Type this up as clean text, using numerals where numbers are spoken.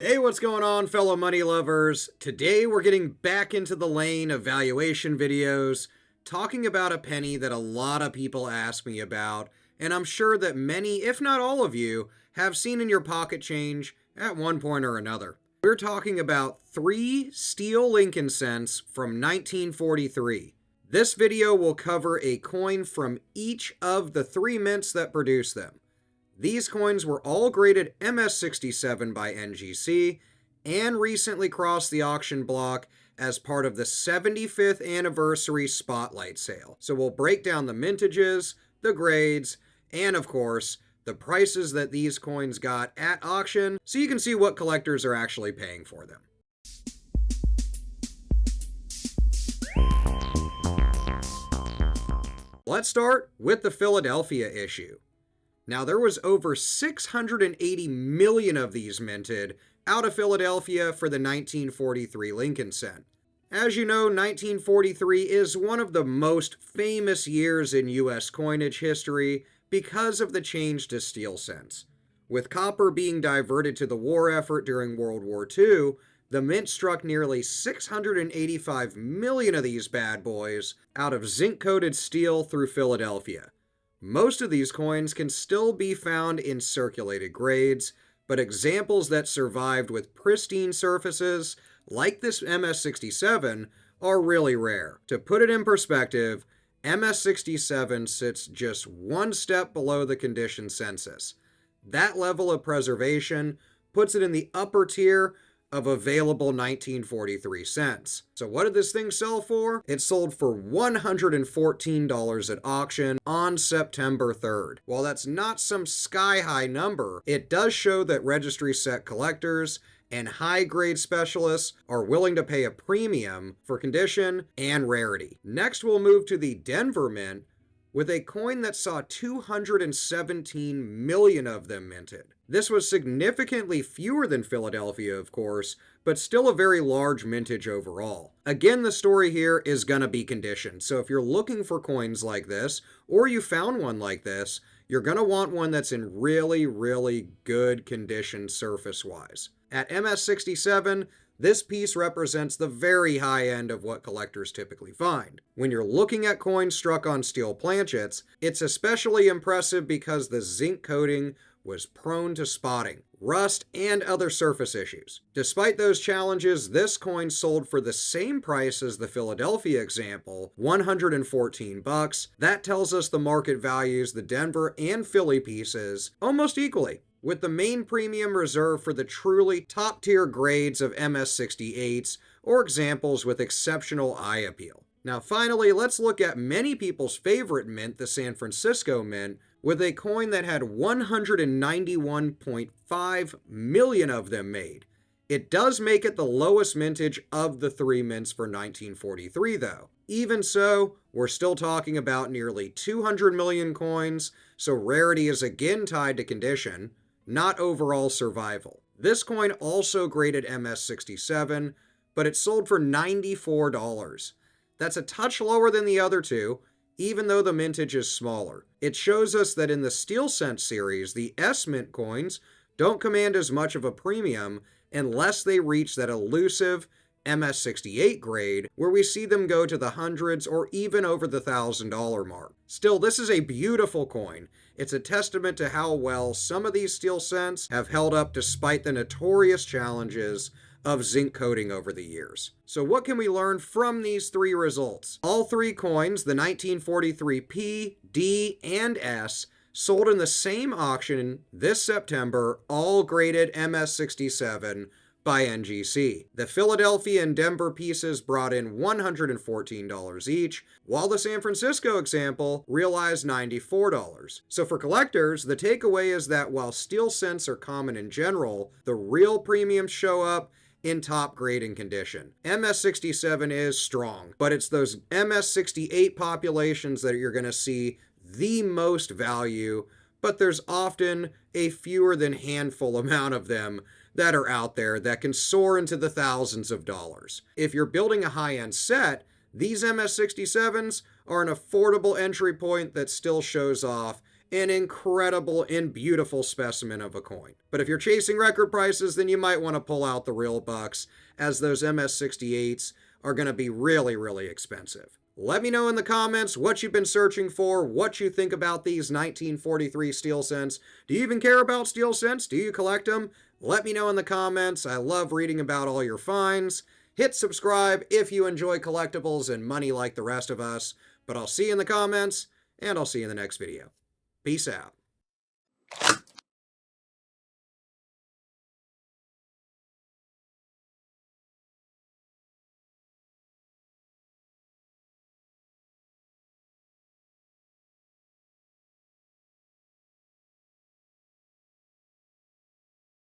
Hey, what's going on, fellow money lovers? Today we're getting back into the lane of valuation videos, talking about a penny that a lot of people ask me about, and I'm sure that many, if not all of you, have seen in your pocket change at one point or another. We're talking about 3 steel Lincoln cents from 1943. This video will cover a coin from each of the 3 mints that produce them. These coins were all graded MS67 by NGC and recently crossed the auction block as part of the 75th anniversary spotlight sale. So we'll break down the mintages, the grades, and of course, the prices that these coins got at auction so you can see what collectors are actually paying for them. Let's start with the Philadelphia issue. Now, there was over 680 million of these minted out of Philadelphia for the 1943 Lincoln cent. As you know, 1943 is one of the most famous years in U.S. coinage history because of the change to steel cents. With copper being diverted to the war effort during World War II, the mint struck nearly 685 million of these bad boys out of zinc-coated steel through Philadelphia. Most of these coins can still be found in circulated grades, but examples that survived with pristine surfaces, like this MS67, are really rare. To put it in perspective, MS67 sits just one step below the condition census. That level of preservation puts it in the upper tier of available 1943 cents. So what did this thing sell for? It sold for $114 at auction on September 3rd. While that's not some sky-high number, it does show that registry set collectors and high-grade specialists are willing to pay a premium for condition and rarity. Next, we'll move to the Denver Mint with a coin that saw 217 million of them minted. This was significantly fewer than Philadelphia, of course, but still a very large mintage overall. Again, the story here is going to be condition, so if you're looking for coins like this, or you found one like this, you're going to want one that's in really, really good condition surface-wise. At MS67, this piece represents the very high end of what collectors typically find. When you're looking at coins struck on steel planchets, it's especially impressive because the zinc coating was prone to spotting, rust, and other surface issues. Despite those challenges, this coin sold for the same price as the Philadelphia example, $114. That tells us the market values the Denver and Philly pieces almost equally, with the main premium reserved for the truly top-tier grades of MS68s or examples with exceptional eye appeal. Now finally, let's look at many people's favorite mint, the San Francisco Mint, with a coin that had 191.5 million of them made. It does make it the lowest mintage of the 3 mints for 1943 though. Even so, we're still talking about nearly 200 million coins, so rarity is again tied to condition, not overall survival. This coin also graded MS67, but it sold for $94. That's a touch lower than the other two, even though the mintage is smaller. It shows us that in the Steel Cent series, the S-Mint coins don't command as much of a premium unless they reach that elusive MS68 grade, where we see them go to the hundreds or even over the $1,000 mark. Still, this is a beautiful coin. It's a testament to how well some of these steel cents have held up despite the notorious challenges of zinc coating over the years. So what can we learn from these 3 results? All 3 coins, the 1943 P, D, and S, sold in the same auction this September, all graded MS67 by NGC. The Philadelphia and Denver pieces brought in $114 each, while the San Francisco example realized $94. So for collectors, the takeaway is that while steel cents are common in general, the real premiums show up in top grading condition. MS67 is strong, but it's those MS68 populations that you're going to see the most value, but there's often a fewer than handful amount of them that are out there that can soar into the thousands of dollars. If you're building a high-end set, these MS67s are an affordable entry point that still shows off an incredible and beautiful specimen of a coin. But if you're chasing record prices, then you might want to pull out the real bucks, as those MS-68s are going to be really, really expensive. Let me know in the comments what you've been searching for, what you think about these 1943 steel cents. Do you even care about steel cents? Do you collect them? Let me know in the comments. I love reading about all your finds. Hit subscribe if you enjoy collectibles and money like the rest of us. But I'll see you in the comments, and I'll see you in the next video. Peace out.